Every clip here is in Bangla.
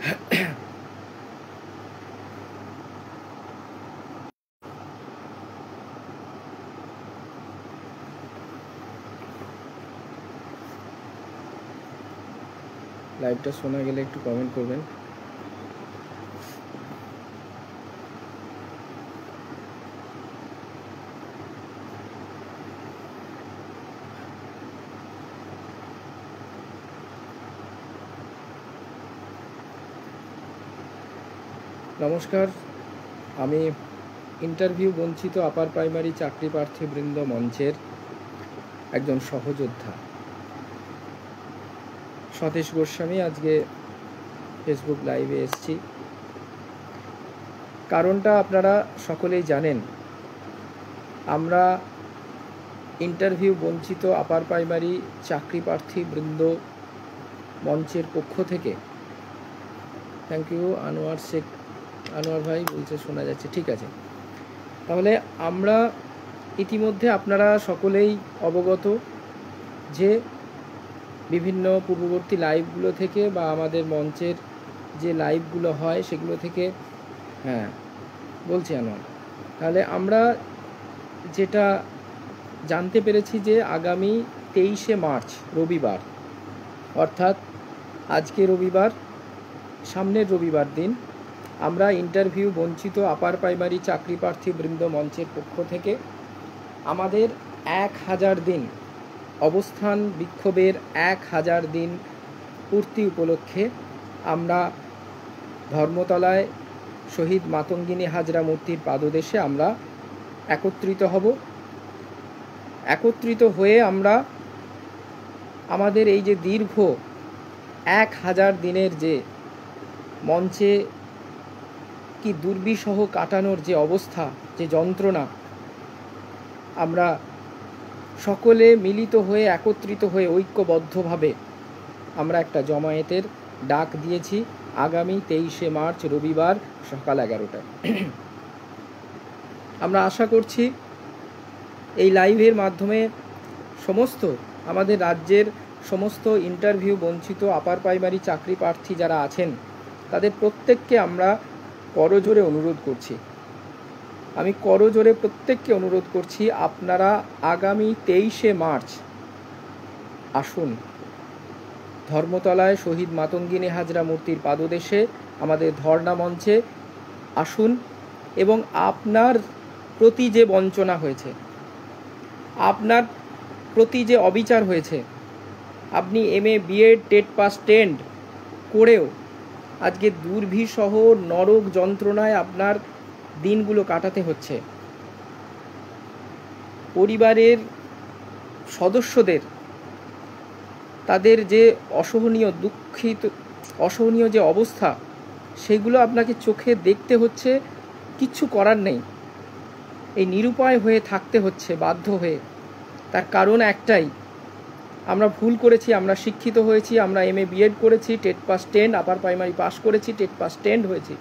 লাইভটা শোনা গেলে একটু কমেন্ট করবেন। নমস্কার, আমি ইন্টারভিউ বঞ্চিত আপার প্রাইমারি চাকরি প্রার্থীবৃন্দ মঞ্চের একজন সহযোদ্ধা সতীশ গোস্বামী আজকে ফেসবুক লাইভে এসেছি। কারণটা আপনারা সকলেই জানেন। আমরা ইন্টারভিউ বঞ্চিত আপার প্রাইমারি চাকরি প্রার্থীবৃন্দ মঞ্চের পক্ষ থেকে, থ্যাংক ইউ আনোয়ার শেখ, আনোয়ার ভাই বলছে শোনা যাচ্ছে, ঠিক আছে। তাহলে আমরা ইতিমধ্যে আপনারা সকলেই অবগত যে বিভিন্ন পূর্ববর্তী লাইভগুলো থেকে বা আমাদের মঞ্চের যে লাইভগুলো হয় সেগুলো থেকে, হ্যাঁ বলছি আনোয়ার, তাহলে আমরা যেটা জানতে পেরেছি যে আগামী 23শে মার্চ রবিবার, অর্থাৎ আজকে রবিবার, সামনের রবিবার দিন আমরা ইন্টারভিউ বঞ্চিত আপার প্রাইমারি চাকরি প্রার্থীবৃন্দ মঞ্চের পক্ষ থেকে আমাদের 1000 দিন অবস্থান বিক্ষোভের 1000 দিন পূর্তি উপলক্ষে আমরা ধর্মতলায় শহীদ মাতঙ্গিনী হাজরা মূর্তির পাদদেশে আমরা একত্রিত হব। একত্রিত হয়ে আমরা আমাদের এই যে দীর্ঘ 1000 দিনের যে মঞ্চে কি দুর্বিষহ কাটানোর যে অবস্থা, যে যন্ত্রণা, আমরা সকলে মিলিত হয়ে একত্রিত হয়ে ঐক্যবদ্ধভাবে আমরা একটা জমায়েতের ডাক দিয়েছি আগামী 23শে মার্চ রবিবার সকাল 11টায়। আমরা আশা করছি এই লাইভের মাধ্যমে সমস্ত আমাদের রাজ্যের সমস্ত ইন্টারভিউ বঞ্চিত আপার প্রাইমারি চাকরি প্রার্থী যারা আছেন তাদের প্রত্যেককে আমরা করজোরে অনুরোধ করছি, আমি করজোরে প্রত্যেককে অনুরোধ করছি, আপনারা আগামী 23শে মার্চ আসুন ধর্মতলায় শহীদ মাতঙ্গিনী হাজরা মূর্তির পাদদেশে আমাদের ধর্ণা মঞ্চে আসুন এবং আপনার প্রতি যে বঞ্চনা হয়েছে, আপনার প্রতি যে অবিচার হয়েছে, আপনি MA BEd টেট পাস 10 করেও আজকে দুর্বিষহ নরক যন্ত্রণায় আপনার দিনগুলো কাটাতে হচ্ছে, পরিবারের সদস্যদের তাদের যে অসহনীয় যে অবস্থা সেগুলো আপনাকে চোখে দেখতে হচ্ছে, কিচ্ছু করার নেই, এই নিরুপায় হয়ে থাকতে হচ্ছে বাধ্য হয়ে। তার কারণ একটাই, আমরা ভুল করেছি, আমরা শিক্ষিত হয়েছি, আমরা MA BEd করেছি, TET pass 10 upper primary pass করেছি, টেট পাস 10 হয়েছি,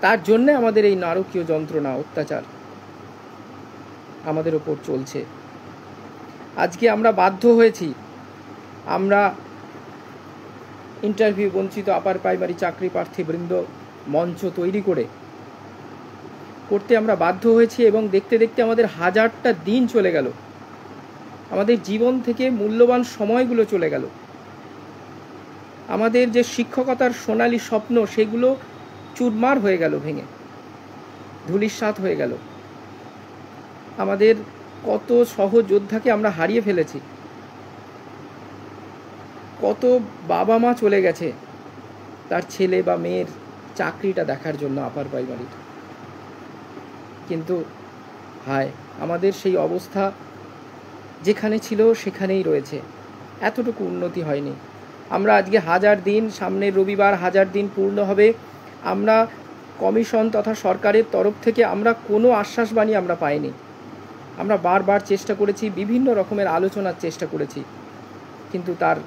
তার জন্যে আমাদের এই নারকীয় যন্ত্রণা অত্যাচার আমাদের ওপর চলছে। আজকে আমরা বাধ্য হয়েছি, আমরা ইন্টারভিউ বঞ্চিত আপার প্রাইমারি চাকরি প্রার্থীবৃন্দ মঞ্চ তৈরি করতে আমরা বাধ্য হয়েছি এবং দেখতে দেখতে আমাদের 1000টা দিন চলে গেল, আমাদের জীবন থেকে মূল্যবান সময়গুলো চলে গেল, আমাদের যে শিক্ষকতার সোনালী স্বপ্ন সেগুলো চুরমার হয়ে গেল, ভেঙে ধূলিসাৎ হয়ে গেল। আমাদের কত সহযোদ্ধাকে আমরা হারিয়ে ফেলেছি, কত বাবা মা চলে গেছে তার ছেলে বা মেয়ের চাকরিটা দেখার জন্য আপার প্রাইমারির, কিন্তু হায় আমাদের সেই অবস্থা যেখানে ছিল সেখানেই রয়েছে, এতটুকু উন্নতি হয়নি। আমরা আজকে 1000 দিন, সামনের রবিবার 1000 দিন পূর্ণ হবে, আমরা কমিশন তথা সরকারের তরফ থেকে আমরা কোনো আশ্বাসবাণী আমরা পাইনি। আমরা বারবার চেষ্টা করেছি, বিভিন্ন রকমের আলোচনার চেষ্টা করেছি, কিন্তু তার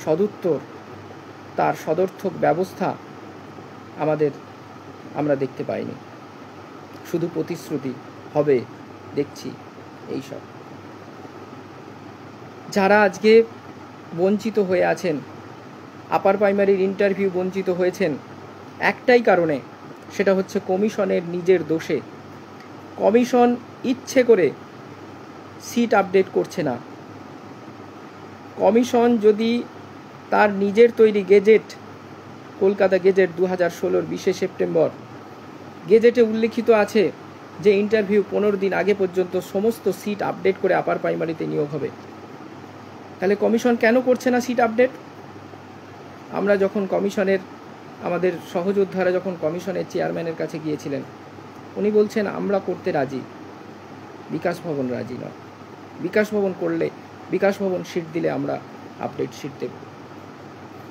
সদুত্তর, তার সদর্থক ব্যবস্থা আমরা দেখতে পাইনি। শুধু প্রতিশ্রুতি হবে, দেখছি এইসব। যারা আজকে বঞ্চিত হয়ে আছেন আপার প্রাইমারির ইন্টারভিউ বঞ্চিত হয়েছেন একটাই কারণে, সেটা হচ্ছে কমিশনের নিজের দোষে। কমিশন ইচ্ছে করে সিট আপডেট করছে না। কমিশন যদি তার নিজের তৈরি গেজেট, কলকাতা গেজেট 2016 20 সেপ্টেম্বর, গেজেটে উল্লিখিত আছে যে ইন্টারভিউ 15 দিন আগে পর্যন্ত সমস্ত সিট আপডেট করে আপার প্রাইমারিতে নিয়োগ হবে, তাহলে কমিশন কেন করছে না সিট আপডেট? আমরা যখন কমিশনের, আমাদের সহযোদ্ধারা যখন কমিশনের চেয়ারম্যানের কাছে গিয়েছিলেন, উনি বলছেন আমরা করতে রাজি, বিকাশ ভবন রাজি নয়। বিকাশ ভবন করলে, বিকাশ ভবন সিট দিলে আমরা আপডেট সিট দেব।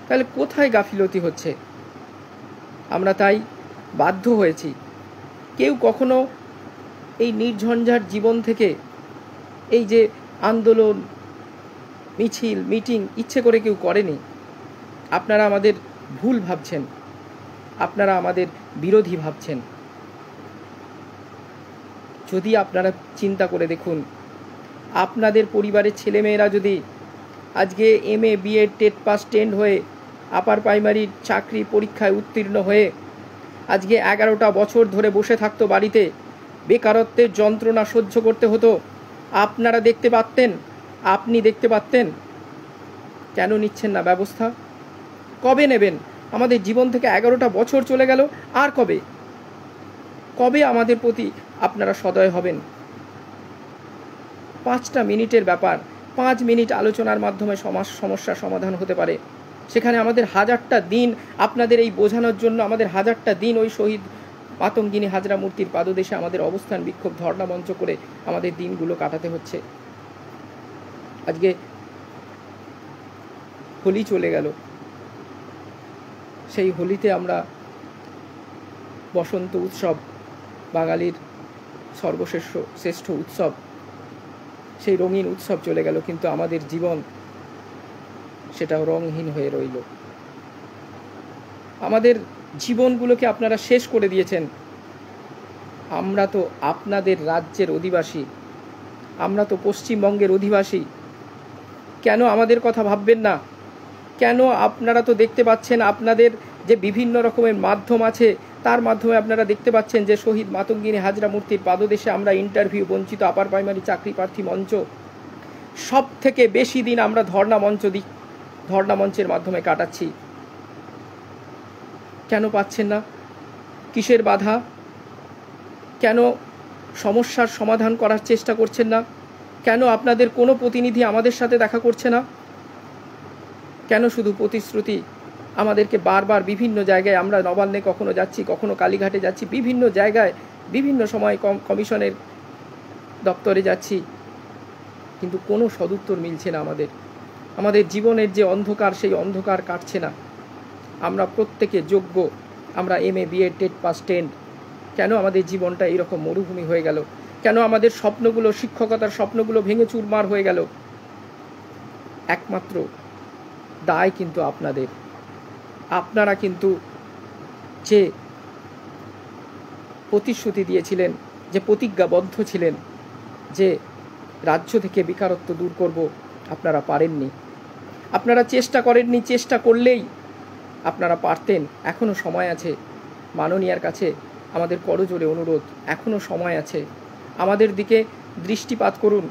তাহলে কোথায় গাফিলতি হচ্ছে? আমরা তাই বাধ্য হয়েছি। কেউ কখনো এই নির্ঝঞ্ঝাট জীবন থেকে, এই যে আন্দোলন, মিছিল, মিটিং ইচ্ছে করে কেউ করেনি। আপনারা আমাদের ভুল ভাবছেন, আপনারা আমাদের বিরোধী ভাবছেন। যদি আপনারা চিন্তা করে দেখুন, আপনাদের পরিবারের ছেলেমেয়েরা যদি আজকে MA BEd TET pass tend হয়ে আপার প্রাইমারির চাকরি পরীক্ষায় উত্তীর্ণ হয়ে আজকে 11টা বছর ধরে বসে থাকতো বাড়িতে, বেকারত্বের যন্ত্রণা সহ্য করতে হতো, আপনারা দেখতে পারতেন, আপনি দেখতে পারতেন। কেন নিচ্ছেন না ব্যবস্থা? কবে নেবেন? আমাদের জীবন থেকে 11টা বছর চলে গেল, আর কবে কবে আমাদের প্রতি আপনারা সদয় হবেন? 5টা মিনিটের ব্যাপার, 5 মিনিট আলোচনার মাধ্যমে সমস্যার সমাধান হতে পারে। সেখানে আমাদের হাজারটা দিন আপনাদের এই বোঝানোর জন্য, আমাদের হাজারটা দিন ওই শহীদ মাতঙ্গিনী হাজরা মূর্তির পাদদেশে আমাদের অবস্থান, বিক্ষোভ, ধর্ণা মঞ্চ করে আমাদের দিনগুলো কাটাতে হচ্ছে। আজকে হোলি চলে গেল, সেই হোলিতে আমরা বসন্ত উৎসব, বাঙালির শ্রেষ্ঠ উৎসব, সেই রঙিন উৎসব চলে গেল, কিন্তু আমাদের জীবন সেটাও রঙহীন হয়ে রইল। আমাদের জীবনগুলোকে আপনারা শেষ করে দিয়েছেন। আমরা তো আপনাদের রাজ্যের অধিবাসী, আমরা তো পশ্চিমবঙ্গের অধিবাসী। কেন আমাদের কথা ভাববেন না? কেন? আপনারা তো দেখতে পাচ্ছেন, আপনাদের যে বিভিন্ন রকমের মাধ্যম আছে, তার মাধ্যমে আপনারা দেখতে পাচ্ছেন যে শহীদ মাতঙ্গিনী হাজরা মূর্তির পাদদেশে আমরা ইন্টারভিউ বঞ্চিত আপার প্রাইমারি চাকরি প্রার্থী মঞ্চ, সব থেকে বেশি দিন আমরা ধর্ণা মঞ্চের মাধ্যমে কাটাচ্ছি। কেন পাচ্ছেন না? কিসের বাধা? কেন সমস্যার সমাধান করার চেষ্টা করছেন না? কেন আপনাদের কোনো প্রতিনিধি আমাদের সাথে দেখা করছে না? কেন শুধু প্রতিশ্রুতি? আমাদেরকে বারবার বিভিন্ন জায়গায়, আমরা নবান্নে কখনো যাচ্ছি, কখনো কালীঘাটে যাচ্ছি, বিভিন্ন জায়গায় বিভিন্ন সময় কমিশনের দপ্তরে যাচ্ছি, কিন্তু কোনো সদুত্তর মিলছে না। আমাদের জীবনের যে অন্ধকার, সেই অন্ধকার কাটছে না। আমরা প্রত্যেকে যোগ্য, আমরা MA BEd TET pass tend. কেন আমাদের জীবনটা এইরকম মরুভূমি হয়ে গেল? কেন আমাদের স্বপ্নগুলো, শিক্ষকতার স্বপ্নগুলো ভেঙে চুরমার হয়ে গেল? একমাত্র দায় কিন্তু আপনাদের। আপনারা কিন্তু যে প্রতিশ্রুতি দিয়েছিলেন, যে প্রতিজ্ঞাবদ্ধ ছিলেন যে রাজ্য থেকে বেকারত্ব দূর করব, আপনারা পারেননি। আপনারা চেষ্টা করেননি। চেষ্টা করলেই আপনারা পারতেন। এখনও সময় আছে। মাননীয়ার কাছে আমাদের করজোড়ে অনুরোধ, এখনও সময় আছে। আমাদের দিকে দৃষ্টিপাত করুন,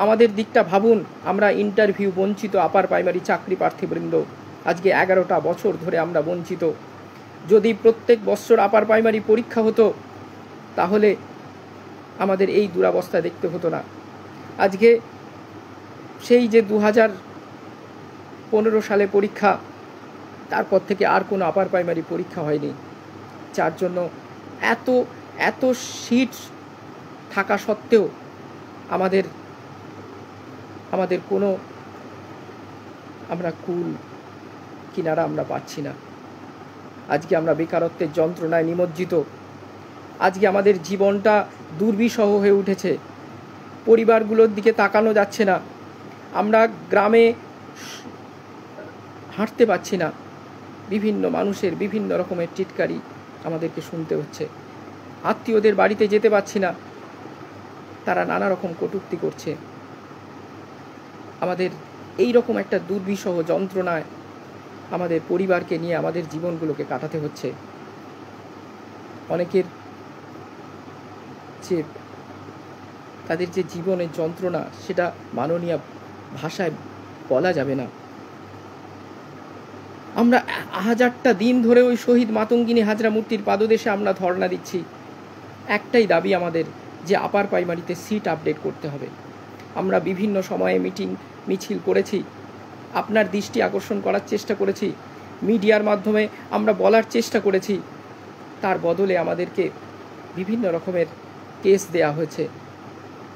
আমাদের দিকটা ভাবুন। আমরা ইন্টারভিউ বঞ্চিত আপার প্রাইমারি চাকরি প্রার্থীবৃন্দ, আজকে 11টা বছর ধরে আমরা বঞ্চিত। যদি প্রত্যেক বছর আপার প্রাইমারি পরীক্ষা হতো, তাহলে আমাদের এই দুরবস্থা দেখতে হতো না। আজকে সেই যে 2015 সালে পরীক্ষা, তারপর থেকে আর কোনো আপার প্রাইমারি পরীক্ষা হয়নি, যার জন্য এত সিট থাকা সত্ত্বেও আমাদের কোনো আমরা কুল কিনারা আমরা পাচ্ছি না। আজকে আমরা বেকারত্বের যন্ত্রণায় নিমজ্জিত। আজকে আমাদের জীবনটা দুর্বিষহ হয়ে উঠেছে। পরিবারগুলোর দিকে তাকানো যাচ্ছে না। আমরা গ্রামে হাঁটতে পাচ্ছি না। বিভিন্ন মানুষের বিভিন্ন রকমের টিটকারি আমাদেরকে শুনতে হচ্ছে। আত্মীয়দের বাড়িতে যেতে পাচ্ছি না, তারা নানা রকম কটূক্তি করছে। আমাদের এই রকম একটা দুর্বিষহ যন্ত্রণায় আমাদের পরিবারকে নিয়ে আমাদের জীবনগুলোকে কাটাতে হচ্ছে। অনেকের যে তাদের যে জীবনের যন্ত্রণা সেটা মাননীয় ভাষায় বলা যাবে না। আমরা হাজারটা দিন ধরে ওই শহীদ মাতঙ্গিনী হাজরা মূর্তির পাদদেশে আমরা ধর্ণা দিচ্ছি। একটাই দাবি আমাদের, যে আপার প্রাইমারিতে সিট আপডেট করতে হবে। আমরা বিভিন্ন সময়ে মিছিল করেছি, আপনার দৃষ্টি আকর্ষণ করার চেষ্টা করেছি, মিডিয়ার মাধ্যমে আমরা বলার চেষ্টা করেছি। তার বদলে আমাদেরকে বিভিন্ন রকমের কেস দেয়া হয়েছে,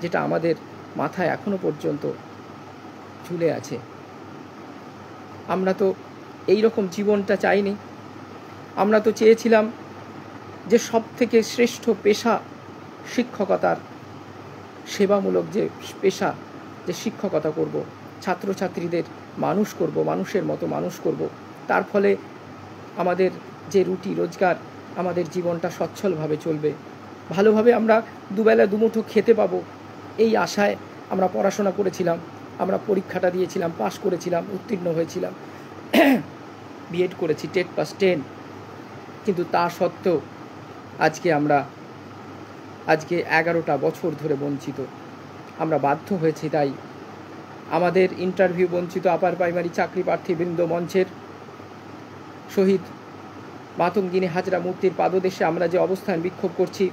যেটা আমাদের মাথায় এখনো পর্যন্ত ঝুলে আছে। আমরা তো এই রকম জীবনটা চাইনি। আমরা তো চেয়েছিলাম যে সব থেকে শ্রেষ্ঠ পেশা শিক্ষকতার, সেবামূলক যে পেশা, যে শিক্ষকতা করব, ছাত্রছাত্রীদের মানুষ করব, মানুষের মতো মানুষ করব। তার ফলে আমাদের যে রুটি রোজগার, আমাদের জীবনটা সচ্ছলভাবে চলবে, ভালোভাবে আমরা দুবেলা দুমুঠো খেতে পাবো, এই আশায় আমরা পড়াশোনা করেছিলাম। আমরা পরীক্ষাটা দিয়েছিলাম, পাশ করেছিলাম, উত্তীর্ণ হয়েছিলাম, বিএড করেছি, টেট পাস 10। কিন্তু তা সত্ত্বেও আজকে 11টা বছর ধরে বঞ্চিত। আমরা বাধ্য হয়েছি, তাই আমাদের ইন্টারভিউ বঞ্চিত আপার প্রাইমারি চাকরি প্রার্থীবৃন্দ মঞ্চের শহীদ মাতঙ্গিনী হাজরা মূর্তির পাদদেশে আমরা যে অবস্থান বিক্ষোভ করছি,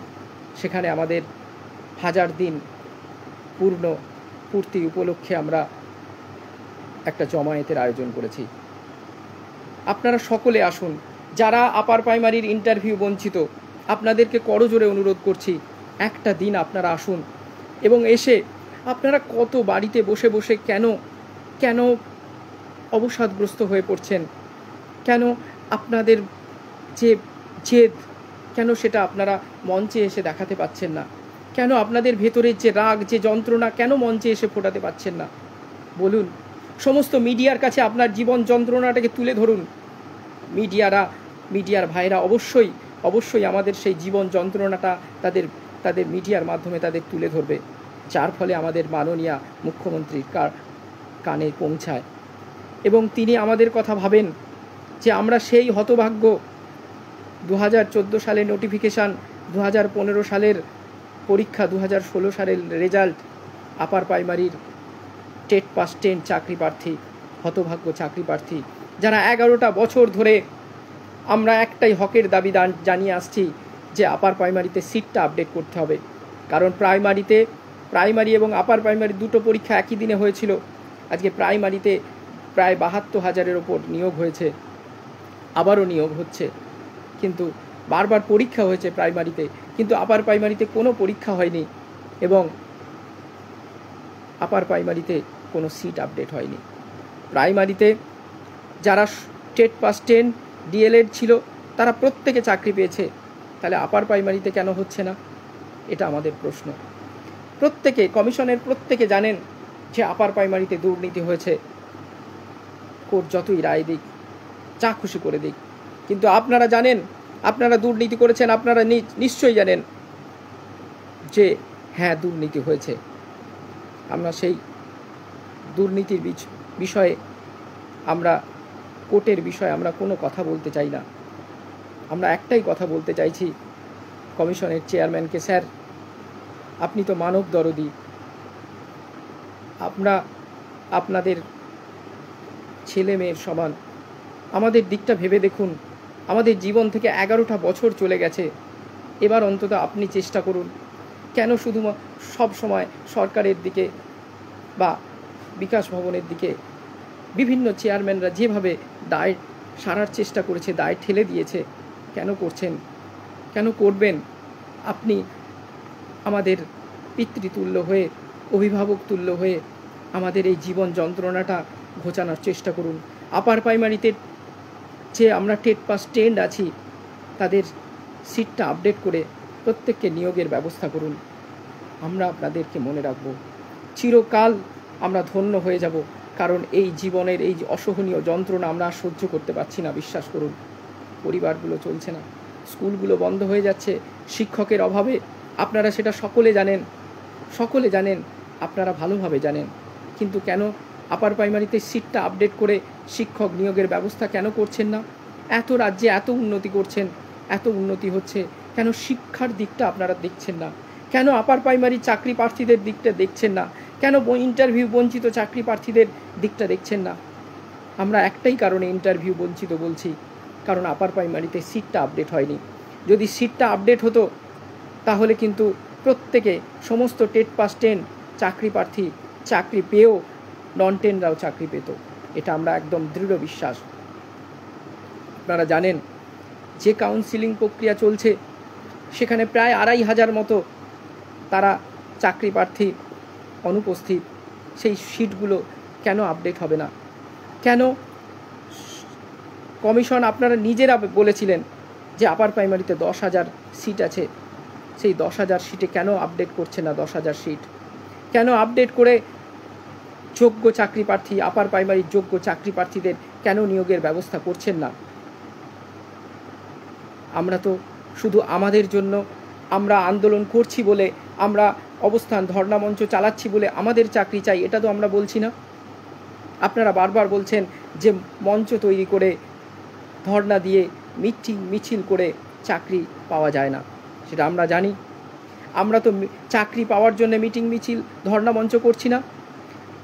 সেখানে আমাদের 1000 দিন পূর্তি উপলক্ষে আমরা একটা জমায়েতের আয়োজন করেছি। আপনারা সকলে আসুন। যারা আপার প্রাইমারির ইন্টারভিউ বঞ্চিত, আপনাদেরকে করজোরে অনুরোধ করছি, একটা দিন আপনারা আসুন এবং এসে আপনারা কত বাড়িতে বসে বসে কেন অবসাদগ্রস্ত হয়ে পড়ছেন, কেন আপনাদের যে জেদ, কেন সেটা আপনারা মঞ্চে এসে দেখাতে পাচ্ছেন না, কেন আপনাদের ভেতরের যে রাগ, যে যন্ত্রণা, কেন মঞ্চে এসে ফোটাতে পাচ্ছেন না? বলুন। সমস্ত মিডিয়ার কাছে আপনার জীবন যন্ত্রণাটাকে তুলে ধরুন। মিডিয়ার ভাইরা অবশ্যই আমাদের সেই জীবন যন্ত্রণাটা তাদের মিডিয়ার মাধ্যমে তাদের তুলে ধরবে, যার ফলে আমাদের মাননীয় মুখ্যমন্ত্রীর কানে পৌঁছায় এবং তিনি আমাদের কথা ভাবেন যে আমরা সেই হতভাগ্য 2014 সালের নোটিফিকেশান, 2015 সালের পরীক্ষা, 2016 সালের রেজাল্ট, আপার প্রাইমারির টেট পাস 10 চাকরি প্রার্থী, হতভাগ্য চাকরি প্রার্থী, যারা 11টা বছর ধরে আমরা একটাই হকের দাবি জানিয়ে আসছি যে আপার প্রাইমারিতে সিটটা আপডেট করতে হবে। কারণ প্রাইমারি এবং আপার প্রাইমারি দুটো পরীক্ষা একই দিনে হয়েছিল। আজকে প্রাইমারিতে প্রায় 72,000-এর ওপর নিয়োগ হয়েছে, আবারও নিয়োগ হচ্ছে, কিন্তু বারবার পরীক্ষা হয়েছে প্রাইমারিতে, কিন্তু আপার প্রাইমারিতে কোনো পরীক্ষা হয়নি এবং আপার প্রাইমারিতে কোনো সিট আপডেট হয়নি। প্রাইমারিতে যারা টেট পাস 10 ডিএলএড ছিল তারা প্রত্যেকে চাকরি পেয়েছে, তাহলে আপার প্রাইমারিতে কেন হচ্ছে না? এটা আমাদের প্রশ্ন। কমিশনের প্রত্যেকে জানেন যে আপার প্রাইমারিতে দুর্নীতি হয়েছে। কোর্ট যতই রায় দিক, যা খুশি করে দিক, কিন্তু আপনারা জানেন, আপনারা দুর্নীতি করেছেন, আপনারা নিশ্চয়ই জানেন যে হ্যাঁ, দুর্নীতি হয়েছে। আমরা সেই দুর্নীতির বিষয়ে, আমরা কোর্টের বিষয়ে আমরা কোনো কথা বলতে চাই না। আমরা একটাই কথা বলতে চাইছি কমিশনের চেয়ারম্যানকে, স্যার আপনি তো মানব দরদি, আপনাদের ছেলে মেয়ের সমান, আমাদের দিকটা ভেবে দেখুন। আমাদের জীবন থেকে 11টা বছর চলে গেছে, এবার অন্তত আপনি চেষ্টা করুন। কেন শুধু সব সময় সরকারের দিকে বা বিকাশ ভবনের দিকে বিভিন্ন চেয়ারম্যানরা যেভাবে দায় সারার চেষ্টা করেছে, দায় ঠেলে দিয়েছে, কেন করছেন, কেন করবেন? আপনি আমাদের পিতৃতুল্য হয়ে, অভিভাবক তুল্য হয়ে আমাদের এই জীবন যন্ত্রণাটা ঘোচানোর চেষ্টা করুন। আপার প্রাইমারিতে যে আমরা টেট পাস 10 আছি, তাদের সিটটা আপডেট করে প্রত্যেককে নিয়োগের ব্যবস্থা করুন। আমরা আপনাদেরকে মনে রাখব, চিরকাল আমরা ধন্য হয়ে যাব। কারণ এই জীবনের এই অসহনীয় যন্ত্রণা আমরা সহ্য করতে পারছি না। বিশ্বাস করুন, পরিবারগুলো চলছে না, স্কুলগুলো বন্ধ হয়ে যাচ্ছে শিক্ষকের অভাবে। আপনারা সেটা সকলে জানেন, আপনারা ভালোভাবে জানেন, কিন্তু কেন আপার প্রাইমারিতে সিটটা আপডেট করে শিক্ষক নিয়োগের ব্যবস্থা কেন করছেন না? এত রাজ্যে এত উন্নতি করছেন, এত উন্নতি হচ্ছে, কেন শিক্ষার দিকটা আপনারা দেখছেন না? কেন আপার প্রাইমারি চাকরি প্রার্থীদের দিকটা দেখছেন না? কেন ইন্টারভিউ বঞ্চিত চাকরি প্রার্থীদের দিকটা দেখছেন না? আমরা একটাই কারণে ইন্টারভিউ বঞ্চিত বলছি, কারণ আপার প্রাইমারিতে সিটটা আপডেট হয়নি। যদি সিটটা আপডেট হতো তাহলে কিন্তু প্রত্যেকে, সমস্ত টেট পাস 10 চাকরি প্রার্থী চাকরি পেয়েও নন টেনরাও চাকরি পেত। এটা আমরা একদম দৃঢ় বিশ্বাস। আপনারা জানেন যে কাউন্সিলিং প্রক্রিয়া চলছে সেখানে প্রায় 2500 মতো তারা চাকরি প্রার্থী অনুপস্থিত। সেই সিটগুলো কেন আপডেট হবে না? কেন কমিশন আপনারা নিজেরা বলেছিলেন যে আপার প্রাইমারিতে 10,000 সিট আছে, সেই 10,000 সিটে কেন আপডেট করছে না? 10,000 সিট কেন আপডেট করে যোগ্য চাকরি প্রার্থী, আপার প্রাইমারির যোগ্য চাকরি প্রার্থীদের কেন নিয়োগের ব্যবস্থা করছেন না? আমরা তো শুধু আমাদের জন্য, আমরা আন্দোলন করছি বলে, আমরা অবস্থান ধর্ণা মঞ্চ চালাচ্ছি বলে আমাদের চাকরি চাই, এটা তো আমরা বলছি না। আপনারা বারবার বলছেন যে মঞ্চ তৈরি করে ধর্ণা দিয়ে মিছিল করে চাকরি পাওয়া যায় না, সেটা আমরা জানি। আমরা তো চাকরি পাওয়ার জন্য মিটিং মিছিল ধর্ণা মঞ্চ করছি না।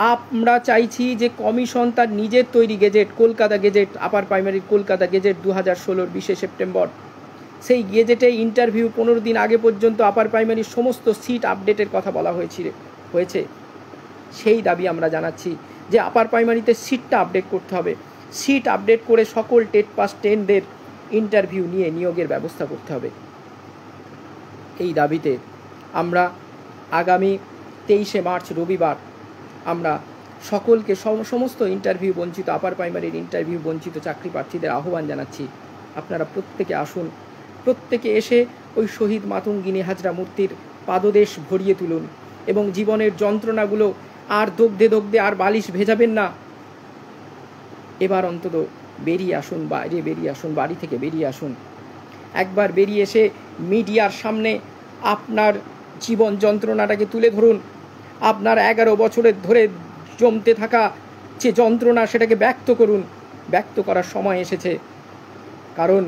আমরা চাইছি যে কমিশন তার নিজের তৈরি গেজেট, কলকাতা গেজেট, আপার প্রাইমারির কলকাতা গেজেট 2016 20 সেপ্টেম্বর, সেই গেজেটে ইন্টারভিউ 15 দিন আগে পর্যন্ত আপার প্রাইমারির সমস্ত সিট আপডেটের কথা বলা হয়েছে। সেই দাবি আমরা জানাচ্ছি যে আপার প্রাইমারিতে সিটটা আপডেট করতে হবে। সিট আপডেট করে সকল টেট পাস 10দের ইন্টারভিউ নিয়ে নিয়োগের ব্যবস্থা করতে হবে। এই দাবিতে আমরা আগামী 23 মার্চ রবিবার আমরা সকলকে, সমস্ত ইন্টারভিউ বঞ্চিত, আপার প্রাইমারির ইন্টারভিউ বঞ্চিত চাকরি প্রার্থীদের আহ্বান জানাচ্ছি, আপনারা প্রত্যেকে আসুন, প্রত্যেকে এসে ওই শহীদ মাতঙ্গিনী হাজরা মূর্তির পাদদেশ ভরিয়ে তুলুন এবং জীবনের যন্ত্রণাগুলো আর দগ্ধে দগ্ধে আর বালিশ ভেজাবেন না। এবার অন্তত বেরিয়ে আসুন, বাইরে বেরিয়ে আসুন, বাড়ি থেকে বেরিয়ে আসুন। একবার বেরিয়ে এসে মিডিয়ার সামনে আপনার জীবন যন্ত্রণাটাকে তুলে ধরুন। আপনার 11 বছরের ধরে জমতে থাকা যে যন্ত্রণা, সেটাকে ব্যক্ত করুন। ব্যক্ত করার সময় এসেছে, কারণ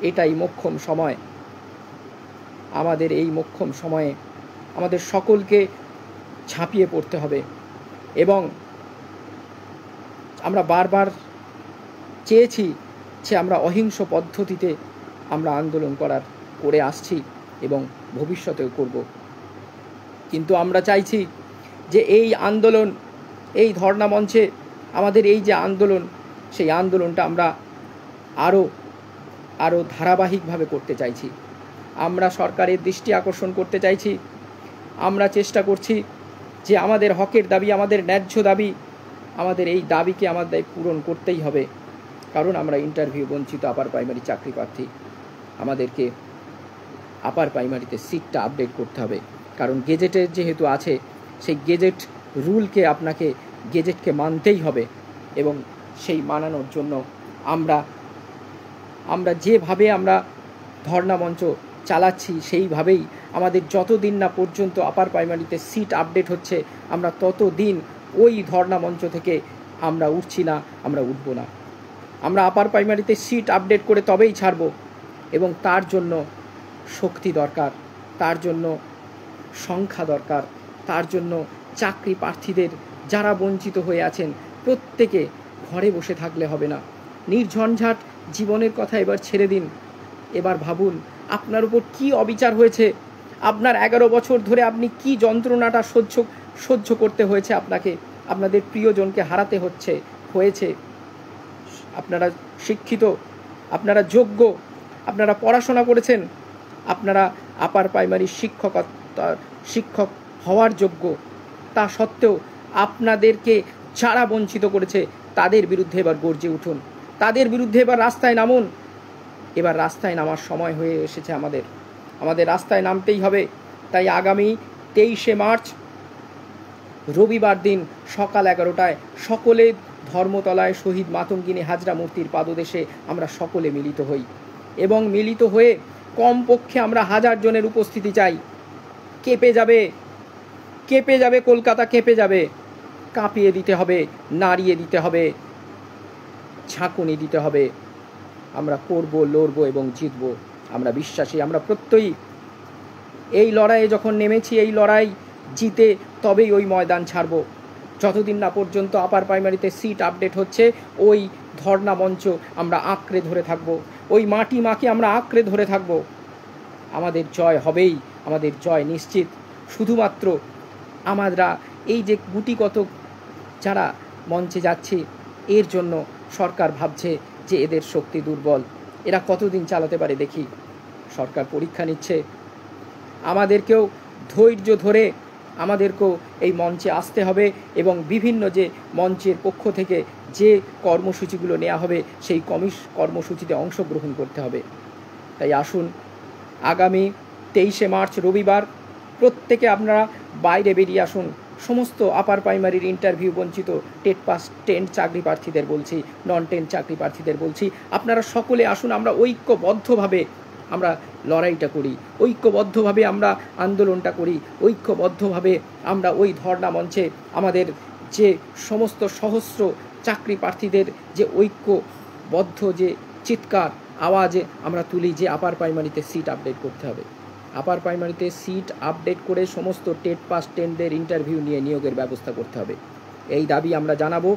এটাই মোক্ষম সময়। আমাদের এই মোক্ষম সময়ে আমাদের সকলকে ঝাঁপিয়ে পড়তে হবে এবং আমরা বারবার চেয়েছি যে আমরা অহিংস পদ্ধতিতে আমরা আন্দোলন করে আসছি এবং ভবিষ্যতেও করব। কিন্তু আমরা চাইছি যে এই আন্দোলন, এই ধর্ণা মঞ্চে আমাদের এই যে আন্দোলন, সেই আন্দোলনটা আমরা আরও ধারাবাহিকভাবে করতে চাইছি। আমরা সরকারের দৃষ্টি আকর্ষণ করতে চাইছি। আমরা চেষ্টা করছি যে আমাদের হকের দাবি, আমাদের ন্যায্য দাবি, আমাদের এই দাবিকে আমাদের পূরণ করতেই হবে, কারণ আমরা ইন্টারভিউ বঞ্চিত আপার প্রাইমারি চাকরি প্রার্থী। আমাদেরকে আপার প্রাইমারিতে সিটটা আপডেট করতে হবে, কারণ গেজেটের যেহেতু আছে, সেই গেজেট রুলকে, আপনাকে গেজেটকে মানতেই হবে এবং সেই মানানোর জন্য আমরা যেভাবে আমরা ধর্ণা মঞ্চ চালাচ্ছি সেইভাবেই আমাদের যতদিন না পর্যন্ত আপার প্রাইমারিতে সিট আপডেট হচ্ছে, আমরা ততদিন ওই ধর্ণা মঞ্চ থেকে আমরা উঠছি না, আমরা উঠব না। আমরা আপার প্রাইমারিতে সিট আপডেট করে তবেই ছাড়ব এবং তার জন্য শক্তি দরকার, তার জন্য সংখ্যা দরকার, তার জন্য চাকরি প্রার্থীদের যারা বঞ্চিত হয়ে আছেন প্রত্যেকে ঘরে বসে থাকলে হবে না। নির্ঝঞ্ঝাট জীবনের কথা এবার ছেড়ে দিন। এবার ভাবুন আপনার উপর কি অবিচার হয়েছে, আপনার 11 বছর ধরে আপনি কি যন্ত্রণাটা সহ্য করতে হয়েছে, আপনাকে আপনাদের প্রিয়জনকে হারাতে হয়েছে। আপনারা শিক্ষিত, আপনারা যোগ্য, আপনারা পড়াশোনা করেছেন, আপনারা আপার প্রাইমারি শিক্ষক হওয়ার যোগ্য, তা সত্ত্বেও আপনাদেরকে যারা বঞ্চিত করেছে তাদের বিরুদ্ধে এবার গর্জে উঠুন, তাদের বিরুদ্ধে এবার রাস্তায় নামুন। এবার রাস্তায় নামার সময় হয়ে এসেছে, আমাদের রাস্তায় নামতেই হবে। তাই আগামী 23 মার্চ রবিবার দিন সকাল 11টায় সকলে ধর্মতলায় শহীদ মাতঙ্গিনী হাজরা মূর্তির পাদদেশে আমরা সকলে মিলিত হই এবং মিলিত হয়ে কমপক্ষে আমরা 1000 জনের উপস্থিতি চাই। কেঁপে যাবে কলকাতা, কেঁপে যাবে, কাঁপিয়ে দিতে হবে, নাড়িয়ে দিতে হবে, ঝাঁকুনি দিতে হবে। আমরা করব, লড়ব এবং জিতব। আমরা বিশ্বাসী, আমরা প্রত্যয়ী। এই লড়াইয়ে যখন নেমেছি, এই লড়াই জিতে তবেই ওই ময়দান ছাড়ব। যতদিন না পর্যন্ত আপার প্রাইমারিতে সিট আপডেট হচ্ছে, ওই ধর্ণা মঞ্চ আমরা আঁকড়ে ধরে থাকব, ওই মাটি মাকে আমরা আঁকড়ে ধরে থাকব। আমাদের জয় হবেই, আমাদের জয় নিশ্চিত। শুধুমাত্র আমরা এই যে গুটিকত যারা মঞ্চে যাচ্ছি, এর জন্য সরকার ভাবছে যে এদের শক্তি দুর্বল, এরা কতদিন চালাতে পারে দেখি। সরকার পরীক্ষা নিচ্ছে। আমাদেরকেও ধৈর্য ধরে আমাদেরকেও এই মঞ্চে আসতে হবে এবং বিভিন্ন যে মঞ্চের পক্ষ থেকে যে কর্মসূচিগুলো নেওয়া হবে সেই কর্মসূচিতে অংশগ্রহণ করতে হবে। তাই আসুন, আগামী 23শে মার্চ রবিবার প্রত্যেকে আপনারা বাইরে বেরিয়ে আসুন। সমস্ত আপার প্রাইমারির ইন্টারভিউ বঞ্চিত টেট পাস 10 চাকরি প্রার্থীদের বলছি, নন 10 চাকরি প্রার্থীদের বলছি, আপনারা সকলে আসুন। আমরা ঐক্যবদ্ধভাবে আমরা লড়াইটা করি, ঐক্যবদ্ধভাবে আমরা আন্দোলনটা করি, ঐক্যবদ্ধভাবে আমরা ওই ধর্ণা মঞ্চে আমাদের যে সমস্ত সহস্র চাকরি প্রার্থীদের যে ঐক্যবদ্ধ যে চিৎকার আওয়াজে আমরা তুলি যে আপার প্রাইমারিতে সিট আপডেট করতে হবে। আপার প্রাইমারিতে সিট আপডেট করে সমস্ত টেট পাস 10দের ইন্টারভিউ নিয়ে নিয়োগের ব্যবস্থা করতে হবে। এই দাবি আমরা জানাবো।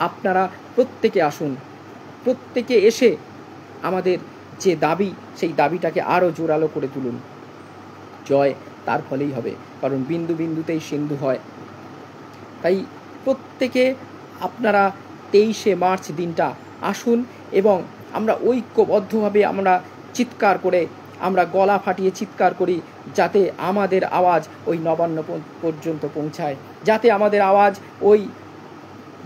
আপনারা প্রত্যেকে আসুন, প্রত্যেকে এসে আমাদের যে দাবি সেই দাবিটাকে আরও জোরালো করে তুলুন। জয় তার ফলেই হবে, কারণ বিন্দু বিন্দুতেই সিন্ধু হয়। তাই প্রত্যেকে আপনারা 23শে মার্চ দিনটা আসুন এবং আমরা ঐক্যবদ্ধভাবে আমরা চিৎকার করে, আমরা গলা ফাটিয়ে চিৎকার করি, যাতে আমাদের আওয়াজ ওই নবান্ন পর্যন্ত পৌঁছায়, যাতে আমাদের আওয়াজ ওই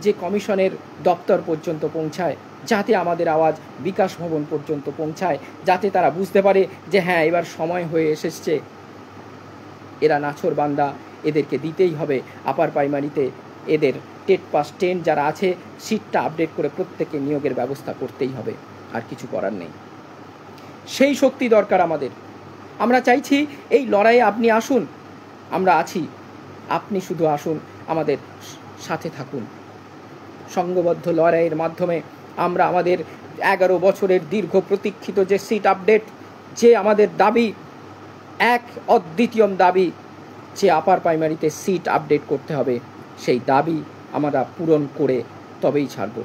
যে কমিশনের দপ্তর পর্যন্ত পৌঁছায়, যাতে আমাদের আওয়াজ বিকাশ ভবন পর্যন্ত পৌঁছায়, যাতে তারা বুঝতে পারে যে হ্যাঁ, এবার সময় হয়ে এসেছে, এরা নাছোড়বান্দা, এদেরকে দিতেই হবে আপার প্রাইমারিতে। এদের টেট পাস 10 যারা আছে সিটটা আপডেট করে প্রত্যেকে নিয়োগের ব্যবস্থা করতেই হবে, আর কিছু করার নেই। সেই শক্তি দরকার আমাদের। আমরা চাইছি এই লড়াইয়ে আপনি আসুন, আমরা আছি, আপনি শুধু আসুন, আমাদের সাথে থাকুন। সংঘবদ্ধ লড়াইয়ের মাধ্যমে আমরা আমাদের 11 বছরের দীর্ঘ প্রতীক্ষিত যে সিট আপডেট, যে আমাদের দাবি, এক অদ্বিতীয় দাবি যে আপার প্রাইমারিতে সিট আপডেট করতে হবে, সেই দাবি আমরা পূরণ করে তবেই ছাড়ব।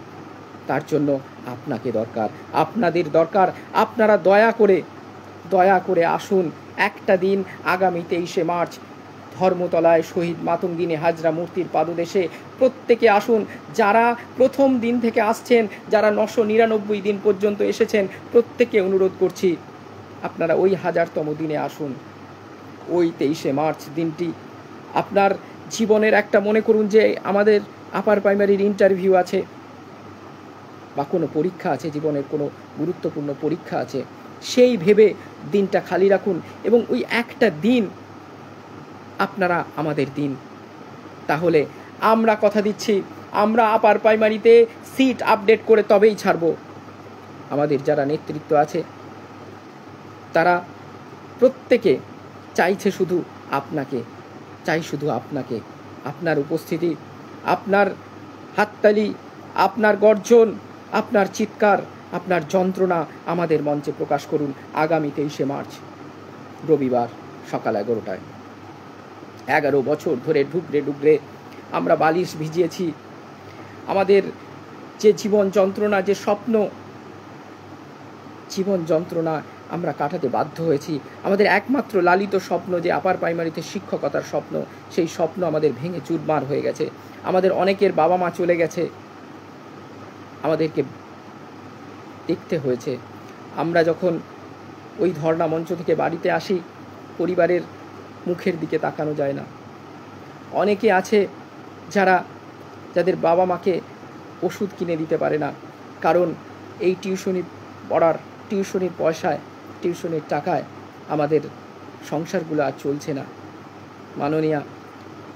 তার জন্য আপনাকে দরকার, আপনাদের দরকার। আপনারা দয়া করে আসুন একটা দিন, আগামী 23শে মার্চ ধর্মতলায় শহীদ মাতঙ্গিনী হাজরা মূর্তির পাদদেশে প্রত্যেকে আসুন। যারা প্রথম দিন থেকে আসছেন, যারা 999 দিন পর্যন্ত এসেছেন, প্রত্যেকে অনুরোধ করছি আপনারা ওই 1000তম দিনে আসুন। ওই 23শে মার্চ দিনটি আপনার জীবনের একটা, মনে করুন যে আমাদের আপার প্রাইমারির ইন্টারভিউ আছে বা কোনো পরীক্ষা আছে, জীবনের কোনো গুরুত্বপূর্ণ পরীক্ষা আছে, সেই ভেবে দিনটা খালি রাখুন এবং ওই একটা দিন আপনারা আমাদের দিন। তাহলে আমরা কথা দিচ্ছি, আমরা আপার প্রাইমারিতে সিট আপডেট করে তবেই ছাড়ব। আমাদের যারা নেতৃত্ব আছে তারা প্রত্যেকে চাইছে শুধু আপনাকে, আপনার উপস্থিতি, আপনার হাততালি, আপনার গর্জন, আপনার চিৎকার, আপনার যন্ত্রণা আমাদের মঞ্চে প্রকাশ করুন। আগামী 23শে মার্চ রবিবার সকাল 11টায়। 11 বছর ধরে ডুগরে আমরা বালিশ ভিজিয়েছি। আমাদের যে জীবন যন্ত্রণা, যে স্বপ্ন, জীবন যন্ত্রণা আমরা কাটাতে বাধ্য হয়েছি। আমাদের একমাত্র লালিত স্বপ্ন যে আপার প্রাইমারিতে শিক্ষকতার স্বপ্ন, সেই স্বপ্ন আমাদের ভেঙে চুরমার হয়ে গেছে। আমাদের অনেকের বাবা মা চলে গেছে, আমাদেরকে দেখতে হয়েছে। আমরা যখন ওই ধর্ণা মঞ্চ থেকে বাড়িতে আসি, পরিবারের মুখের দিকে তাকানো যায় না। অনেকে আছে যাদের বাবা মাকে ওষুধ কিনে দিতে পারে না, কারণ এই টিউশনির পয়সায়, টিউশনির টাকায় আমাদের সংসারগুলো আর চলছে না। মাননীয়া,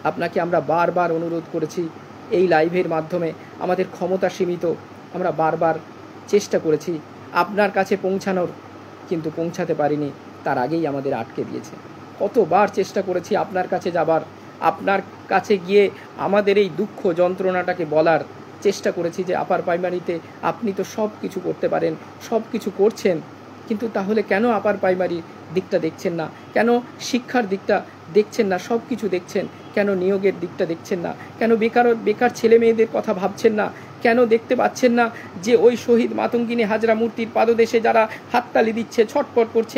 আপনাকে আমরা বারবার অনুরোধ করেছি এই লাইভের মাধ্যমে, আমাদের ক্ষমতা সীমিত, আমরা বারবার চেষ্টা করেছি আপনার কাছে পৌঁছানোর, কিন্তু পৌঁছাতে পারিনি। তার আগেই আমাদের আটকে দিয়েছে। কতবার চেষ্টা করেছি আপনার কাছে যাবার, আপনার কাছে গিয়ে আমাদের এই দুঃখ যন্ত্রণাটাকে বলার চেষ্টা করেছি যে আপার প্রাইমারিতে আপনি তো সব কিছু করতে পারেন, সব কিছু করছেন, কিন্তু তাহলে কেন আপার প্রাইমারির দিকটা দেখছেন না, কেন শিক্ষার দিকটা দেখছেন না, সব কিছু দেখছেন, কেন নিয়োগের দিকটা দেখছেন না, কেন বেকার ছেলে মেয়েদের কথা ভাবছেন না, কেন দেখতে পাচ্ছেন না যে ওই শহীদ মাতঙ্গিনী হাজরা মূর্তির পাদদেশে যারা হাততালি দিচ্ছে, ছটপট করছে,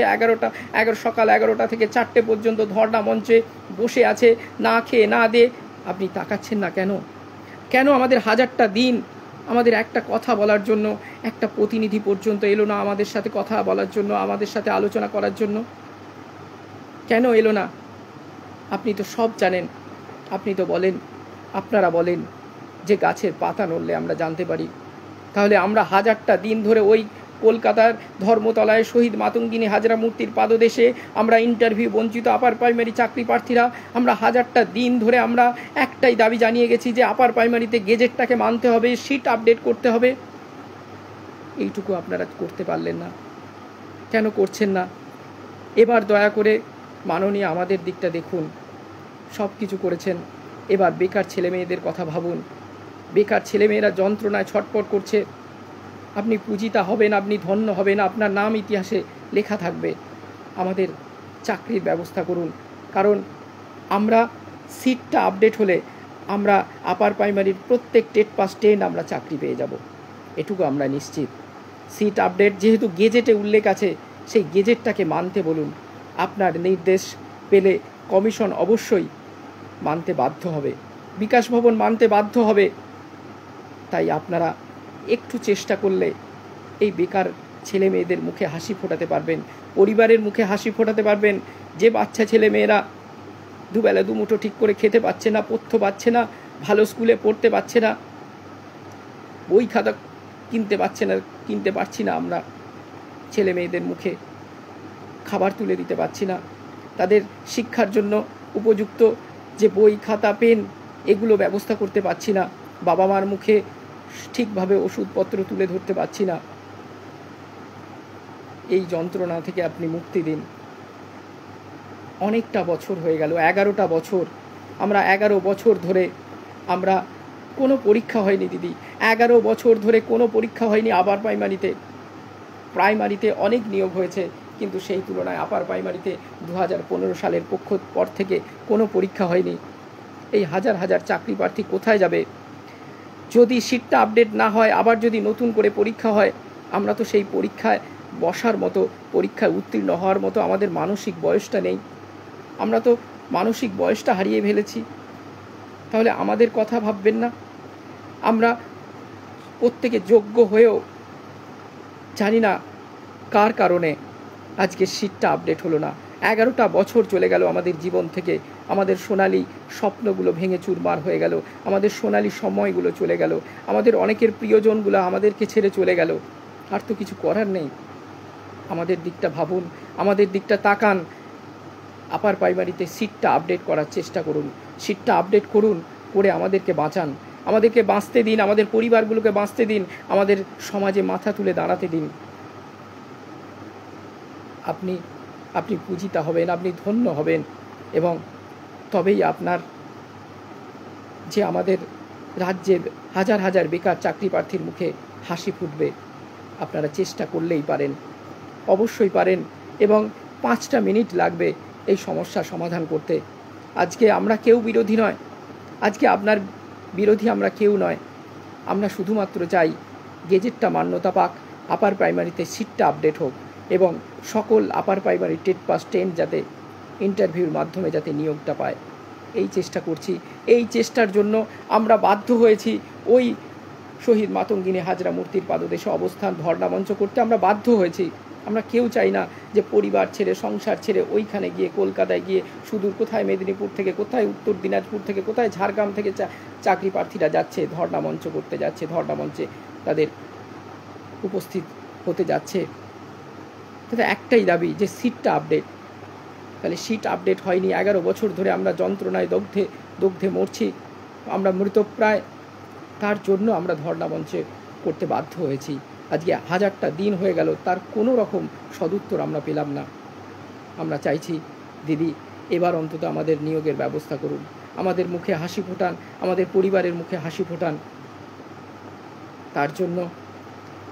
সকাল 11টা থেকে 4টে পর্যন্ত ধর্ণা মঞ্চে বসে আছে, না খেয়ে না দে, আপনি তাকাচ্ছেন না কেন? কেন আমাদের হাজারটা দিন আমাদের একটা কথা বলার জন্য একটা প্রতিনিধি পর্যন্ত এলো না আমাদের সাথে কথা বলার জন্য, আমাদের সাথে আলোচনা করার জন্য? কেন এলো না? আপনি তো সব জানেন, আপনি তো বলেন, আপনারা বলেন যে গাছের পাতা নড়লে আমরা জানতে পারি। তাহলে আমরা হাজারটা দিন ধরে ওই কলকাতার ধর্মতলায় শহীদ মাতঙ্গিনী হাজরা মূর্তির পাদদেশে আমরা ইন্টারভিউ বঞ্চিত আপার প্রাইমারি চাকরি প্রার্থীরা আমরা হাজারটা দিন ধরে আমরা একটাই দাবি জানিয়ে গেছি যে আপার প্রাইমারিতে গেজেটটাকে মানতে হবে, শিট আপডেট করতে হবে। এইটুকু আপনারা করতে পারলেন না, কেন করছেন না? এবার দয়া করে মাননীয় আমাদের দিকটা দেখুন, সব কিছু করেছেন, এবার বেকার ছেলেমেয়েদের কথা ভাবুন। বেকার ছেলেমেয়েরা যন্ত্রণায় ছটপট করছে, আপনি পূজিতা হবেন, আপনি ধন্য হবেন, আপনার নাম ইতিহাসে লেখা থাকবে। আমাদের চাকরির ব্যবস্থা করুন, কারণ আমরা সিটটা আপডেট হলে আমরা আপার প্রাইমারির প্রত্যেক টেট পাস 10 আমরা চাকরি পেয়ে যাব, এটুকু আমরা নিশ্চিত। সিট আপডেট যেহেতু গেজেটে উল্লেখ আছে, সেই গেজেটটাকে মানতে বলুন। আপনার নির্দেশ পেলে কমিশন অবশ্যই মানতে বাধ্য হবে, বিকাশ ভবন মানতে বাধ্য হবে। তাই আপনারা একটু চেষ্টা করলে এই বেকার ছেলে মেয়েদের মুখে হাসি ফোটাতে পারবেন, পরিবারের মুখে হাসি ফোটাতে পারবেন। যে বাচ্চা ছেলে মেয়েরা দুবেলা দুমুঠো ঠিক করে খেতে পাচ্ছে না, পথ্য পাচ্ছে না, ভালো স্কুলে পড়তে পারছে না, বই খাতা কিনতে পারছি না, আমরা ছেলে মেয়েদের মুখে খাবার তুলে দিতে পারছি না, তাদের শিক্ষার জন্য উপযুক্ত যে বই খাতা পেন এগুলো ব্যবস্থা করতে পারছি না, বাবা মার মুখে ঠিকভাবে ওষুধপত্র তুলে ধরতে পারছি না। এই যন্ত্রণা থেকে আপনি মুক্তি দিন। অনেকটা বছর হয়ে গেল, 11টা বছর, আমরা 11 বছর ধরে আমরা কোনো পরীক্ষা হয়নি দিদি, 11 বছর ধরে কোনো পরীক্ষা হয়নি আপার প্রাইমারিতে অনেক নিয়োগ হয়েছে, কিন্তু সেই তুলনায় আপার প্রাইমারিতে 2015 সালের পর থেকে কোনো পরীক্ষা হয়নি। এই হাজার হাজার চাকরি প্রার্থী কোথায় যাবে? যদি সিটটা আপডেট না হয়, আবার যদি নতুন করে পরীক্ষা হয়, আমরা তো সেই পরীক্ষায় বসার মতো, পরীক্ষায় উত্তীর্ণ হওয়ার মতো আমাদের মানসিক বয়সটা নেই, আমরা তো মানসিক বয়সটা হারিয়ে ফেলেছি। তাহলে আমাদের কথা ভাববেন না? আমরা প্রত্যেকে যোগ্য হয়েও জানি না কার কারণে আজকে সিটটা আপডেট হলো না। 11টা বছর চলে গেল আমাদের জীবন থেকে, আমাদের সোনালি স্বপ্নগুলো ভেঙে চুরমার হয়ে গেল, আমাদের সোনালি সময়গুলো চলে গেল, আমাদের অনেকের প্রিয়জনগুলো আমাদেরকে ছেড়ে চলে গেল। আর তো কিছু করার নেই। আমাদের দিকটা ভাবুন, আমাদের দিকটা তাকান। আপার প্রাইমারিতে সিটটা আপডেট করার চেষ্টা করুন, সিটটা আপডেট করুন, করে আমাদেরকে বাঁচান, আমাদেরকে বাঁচতে দিন, আমাদের পরিবারগুলোকে বাঁচতে দিন, আমাদের সমাজে মাথা তুলে দাঁড়াতে দিন। আপনি পূজিতা হবেন, আপনি ধন্য হবেন, এবং তবেই আপনার যে আমাদের রাজ্যের হাজার হাজার বেকার চাকরি প্রার্থীর মুখে হাসি ফুটবে। আপনারা চেষ্টা করলেই পারেন, অবশ্যই পারেন, এবং 5টা মিনিট লাগবে এই সমস্যার সমাধান করতে। আজকে আমরা কেউ বিরোধী নয়, আজকে আপনার বিরোধী আমরা কেউ নয়। আমরা শুধুমাত্র চাই গেজেটটা মান্যতা পাক, আপার প্রাইমারিতে সিটটা আপডেট হোক, এবং সকল আপার প্রাইমারি টেট পাস 10 যাতে ইন্টারভিউর মাধ্যমে যাতে নিয়োগটা পায়, এই চেষ্টা করছি। এই চেষ্টার জন্য আমরা বাধ্য হয়েছি ওই শহীদ মাতঙ্গিনী হাজরা মূর্তির পাদদেশে অবস্থান ধর্ণা মঞ্চ করতে, আমরা বাধ্য হয়েছি। আমরা কেউ চাই না যে পরিবার ছেড়ে, সংসার ছেড়ে ওইখানে গিয়ে, কলকাতায় গিয়ে, সুদূর কোথায় মেদিনীপুর থেকে, কোথায় উত্তর দিনাজপুর থেকে, কোথায় ঝাড়গ্রাম থেকে চাকরি প্রার্থীরা যাচ্ছে, ধর্ণা মঞ্চ করতে যাচ্ছে, ধর্ণা মঞ্চে তাদের উপস্থিত হতে যাচ্ছে। তাদের একটাই দাবি যে সিটটা আপডেট। তাহলে সিট আপডেট হয়নি, 11 বছর ধরে আমরা যন্ত্রণায় দগ্ধে মরছি, আমরা মৃতপ্রায়, তার জন্য আমরা ধর্ণা মঞ্চে করতে বাধ্য হয়েছি। আজকে হাজারটা দিন হয়ে গেল, তার কোনো রকম সদুত্তর আমরা পেলাম না। আমরা চাইছি দিদি এবার অন্তত আমাদের নিয়োগের ব্যবস্থা করুন, আমাদের মুখে হাসি ফোটান, আমাদের পরিবারের মুখে হাসি ফোটান। তার জন্য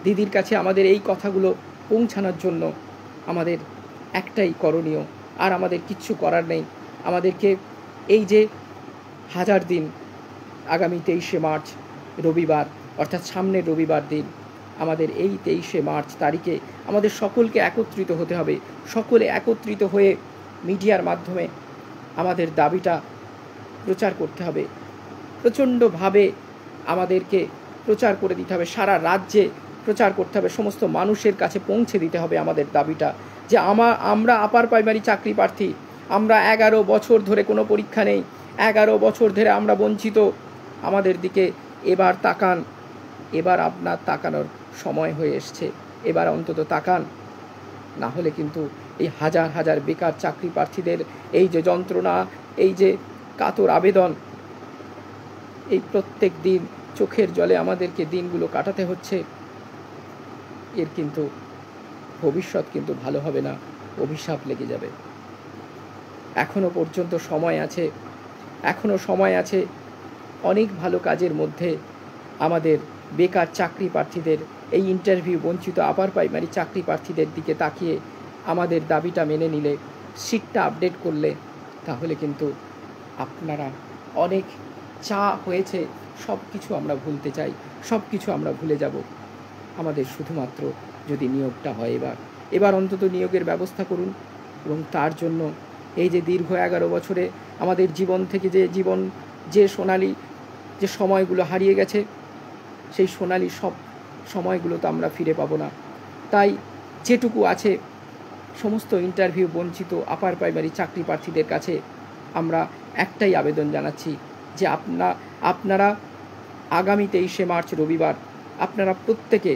দিদির কাছে আমাদের এই কথাগুলো পৌঁছানোর জন্য আমাদের একটাই করণীয়, আর আমাদের কিচ্ছু করার নেই। আমাদেরকে এই যে 1000 দিন, আগামী 23শে মার্চ রবিবার, অর্থাৎ সামনের রবিবার দিন, আমাদের এই 23শে মার্চ তারিখে আমাদের সকলকে একত্রিত হতে হবে। সকলে একত্রিত হয়ে মিডিয়ার মাধ্যমে আমাদের দাবিটা প্রচার করতে হবে। প্রচণ্ডভাবে আমাদেরকে প্রচার করে দিতে হবে, সারা রাজ্যে প্রচার করতে হবে, সমস্ত মানুষের কাছে পৌঁছে দিতে হবে আমাদের দাবিটা, যে আমরা আপার প্রাইমারি চাকরি প্রার্থী, আমরা 11 বছর ধরে কোনো পরীক্ষা নেই, 11 বছর ধরে আমরা বঞ্চিত। আমাদের দিকে এবার তাকান, এবার আপনার তাকানোর সময় হয়ে এসছে, এবার অন্তত তাকান। না হলে কিন্তু এই হাজার হাজার বেকার চাকরি প্রার্থীদের এই যে যন্ত্রণা, এই যে কাতর আবেদন, এই প্রত্যেক দিন চোখের জলে আমাদেরকে দিনগুলো কাটাতে হচ্ছে, এর কিন্তু ভবিষ্যৎ কিন্তু ভালো হবে না, অভিশাপ লেগে যাবে। এখনো পর্যন্ত সময় আছে, এখনো সময় আছে। অনেক ভালো কাজের মধ্যে আমাদের বেকার চাকরি প্রার্থীদের, এই ইন্টারভিউ বঞ্চিত আপার প্রাইমারি চাকরি প্রার্থীদের দিকে তাকিয়ে আমাদের দাবিটা মেনে নিলে, সিটটা আপডেট করলে, তাহলে কিন্তু আপনারা অনেক চা হয়েছে সব কিছু আমরা ভুলতে চাই, সব কিছু আমরা ভুলে যাব। আমাদের শুধুমাত্র যদি নিয়োগটা হয়, এবার অন্তত নিয়োগের ব্যবস্থা করুন। এবং তার জন্য এই যে দীর্ঘ 11 বছরে আমাদের জীবন থেকে যে সোনালি যে সময়গুলো হারিয়ে গেছে, সেই সোনালি সব সময়গুলো তো আমরা ফিরে পাবো না। তাই যেটুকু আছে, সমস্ত ইন্টারভিউ বঞ্চিত আপার প্রাইমারি চাকরি প্রার্থীদের কাছে আমরা একটাই আবেদন জানাচ্ছি, যে আপনারা আগামী 23শে মার্চ রবিবার আপনারা প্রত্যেকে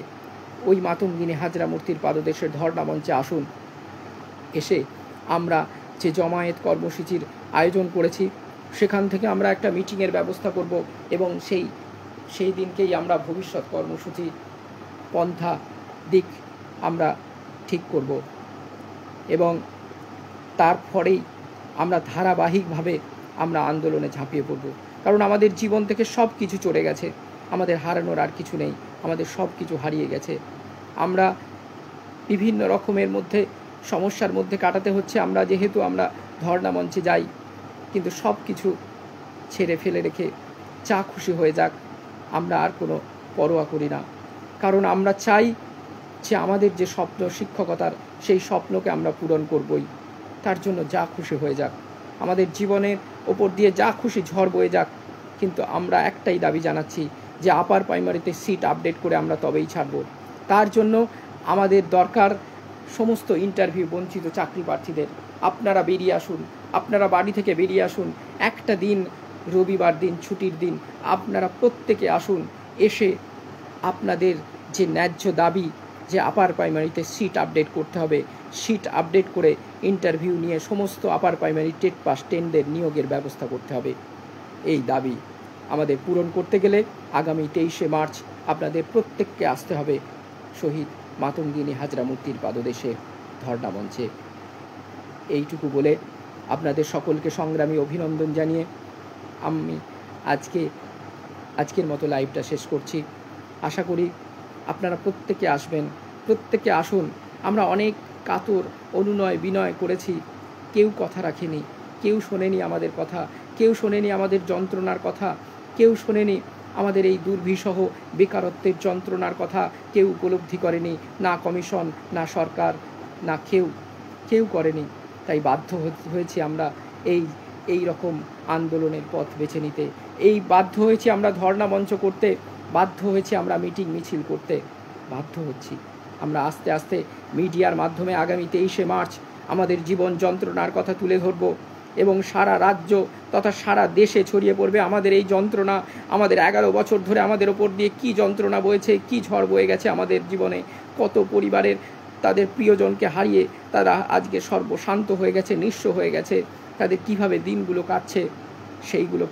ওই মাতঙ্গিনী হাজরা মূর্তির পাদদেশের ধর্ণা মঞ্চে আসুন। এসে আমরা যে জমায়েত কর্মসূচির আয়োজন করেছি, সেখান থেকে আমরা একটা মিটিংয়ের ব্যবস্থা করব, এবং সেই দিনকেই আমরা ভবিষ্যৎ কর্মসূচি পন্থা দিক আমরা ঠিক করব, এবং তারপরেই আমরা ধারাবাহিকভাবে আমরা আন্দোলনে ঝাঁপিয়ে পড়ব। কারণ আমাদের জীবন থেকে সব কিছু চলে গেছে, আমাদের হারানোর আর কিছু নেই, আমাদের সব কিছু হারিয়ে গেছে। আমরা বিভিন্ন রকমের মধ্যে সমস্যার মধ্যে কাটাতে হচ্ছে, আমরা যেহেতু আমরা ধর্ণা মঞ্চে যাই, কিন্তু সব কিছু ছেড়ে ফেলে রেখে যা খুশি হয়ে যাক, আমরা আর কোনো পরোয়া করি না। কারণ আমরা চাই যে আমাদের যে স্বপ্ন শিক্ষকতার, সেই স্বপ্নকে আমরা পূরণ করবই। তার জন্য যা খুশি হয়ে যাক, আমাদের জীবনের ওপর দিয়ে যা খুশি ঝড় বয়ে যাক, কিন্তু আমরা একটাই দাবি জানাচ্ছি, যে আপার প্রাইমারিতে সিট আপডেট করে আমরা তবেই ছাড়ব। তার জন্য আমাদের দরকার সমস্ত ইন্টারভিউ বঞ্চিত চাকরি প্রার্থীদের। আপনারা বেরিয়ে আসুন, আপনারা বাড়ি থেকে বেরিয়ে আসুন। একটা দিন, রবিবার দিন, ছুটির দিন, আপনারা প্রত্যেকে আসুন। এসে আপনাদের যে ন্যায্য দাবি, যে আপার প্রাইমারিতে সিট আপডেট করতে হবে, সিট আপডেট করে ইন্টারভিউ নিয়ে সমস্ত আপার প্রাইমারি টেট পাস 10দের নিয়োগের ব্যবস্থা করতে হবে। এই দাবি আমাদের পূরণ করতে গেলে আগামী 23শে মার্চ আপনাদের প্রত্যেককে আসতে হবে শহীদ মাতঙ্গিনী হাজরা মূর্তির পাদদেশে ধর্ণা মঞ্চে। এইটুকু বলে আপনাদের সকলকে সংগ্রামী অভিনন্দন জানিয়ে আমি আজকের মতো লাইভটা শেষ করছি। আশা করি আপনারা প্রত্যেকে আসবেন, প্রত্যেকে আসুন। আমরা অনেক কাতর অনুনয় বিনয় করেছি, কেউ কথা রাখেনি, কেউ শোনেনি আমাদের কথা, কেউ শোনেনি আমাদের যন্ত্রণার কথা, কেউ শোনেনি আমাদের এই দুর্বিষহ বেকারত্বের যন্ত্রণার কথা, কেউ উপলব্ধি করেনি, না কমিশন, না সরকার, না কেউ করেনি। তাই বাধ্য হয়েছি আমরা এই রকম আন্দোলনের পথ বেছে নিতে, বাধ্য হয়েছি আমরা ধর্ণা মঞ্চ করতে, বাধ্য হয়েছি আমরা মিটিং মিছিল করতে, বাধ্য হচ্ছি। আমরা আস্তে আস্তে মিডিয়ার মাধ্যমে আগামী 23শে মার্চ আমাদের জীবন যন্ত্রণার কথা তুলে ধরব, এবং সারা রাজ্য তথা সারা দেশে ছড়িয়ে পড়বে আমাদের এই যন্ত্রণা। আমাদের 11 বছর ধরে আমাদের ওপর দিয়ে কী যন্ত্রণা বয়েছে, কী ঝড় বয়ে গেছে আমাদের জীবনে, কত পরিবারের তাদের প্রিয়জনকে হারিয়ে তারা আজকে সর্বশান্ত হয়ে গেছে, নিঃস্ব হয়ে গেছে, তাদের কিভাবে দিনগুলো কাটছে, সেইগুলো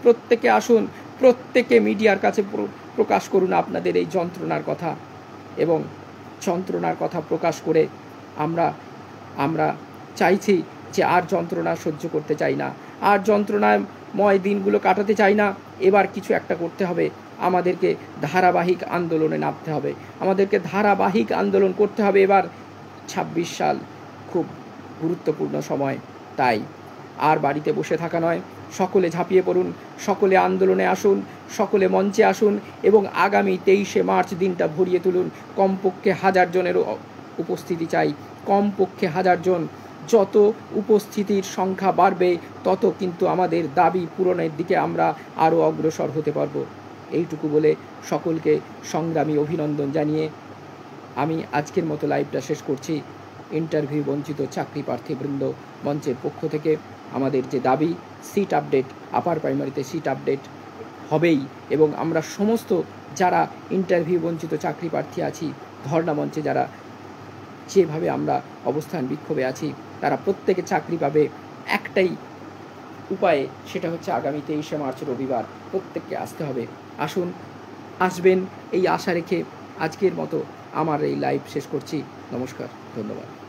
প্রত্যেকে আসুন, প্রত্যেকে মিডিয়ার কাছে প্রকাশ করুন আপনাদের এই যন্ত্রণার কথা, এবং যন্ত্রণার কথা প্রকাশ করে আমরা চাইছি যে আর যন্ত্রণা সহ্য করতে চাই না, আর যন্ত্রণাময় দিনগুলো কাটাতে চাই না। এবার কিছু একটা করতে হবে, আমাদেরকে ধারাবাহিক আন্দোলনে নামতে হবে, আমাদেরকে ধারাবাহিক আন্দোলন করতে হবে। এবার ২৬ সাল খুব গুরুত্বপূর্ণ সময়, তাই আর বাড়িতে বসে থাকা নয়, সকলে ঝাঁপিয়ে পড়ুন, সকলে আন্দোলনে আসুন, সকলে মঞ্চে আসুন এবং আগামী ২৩শে মার্চ দিনটা ভরিয়ে তুলুন। কমপক্ষে ১,০০০ জনের উপস্থিতি চাই, কমপক্ষে ১,০০০ জন। যত উপস্থিতির সংখ্যা বাড়বে তত কিন্তু আমাদের দাবি পূরণের দিকে আমরা আরও অগ্রসর হতে পারব। এইটুকু বলে সকলকে সংগ্রামী অভিনন্দন জানিয়ে আমি আজকের মতো লাইভটা শেষ করছি। ইন্টারভিউ বঞ্চিত চাকরি প্রার্থীবৃন্দ মঞ্চের পক্ষ থেকে আমাদের যে দাবি, সিট আপডেট, আপার প্রাইমারিতে সিট আপডেট হবেই এবং আমরা সমস্ত যারা ইন্টারভিউ বঞ্চিত চাকরি প্রার্থী আছি, ধর্ণা মঞ্চে যারা যেভাবে আমরা অবস্থান বিক্ষোভে আছি, তারা প্রত্যেকে চাকরি পাবে। একটাই উপায়ে, সেটা হচ্ছে আগামী ২৩শে মার্চ রবিবার প্রত্যেককে আসতে হবে। আসুন, আসবেন এই আশা রেখে আজকের মতো আমার এই লাইভ শেষ করছি। নমস্কার, ধন্যবাদ।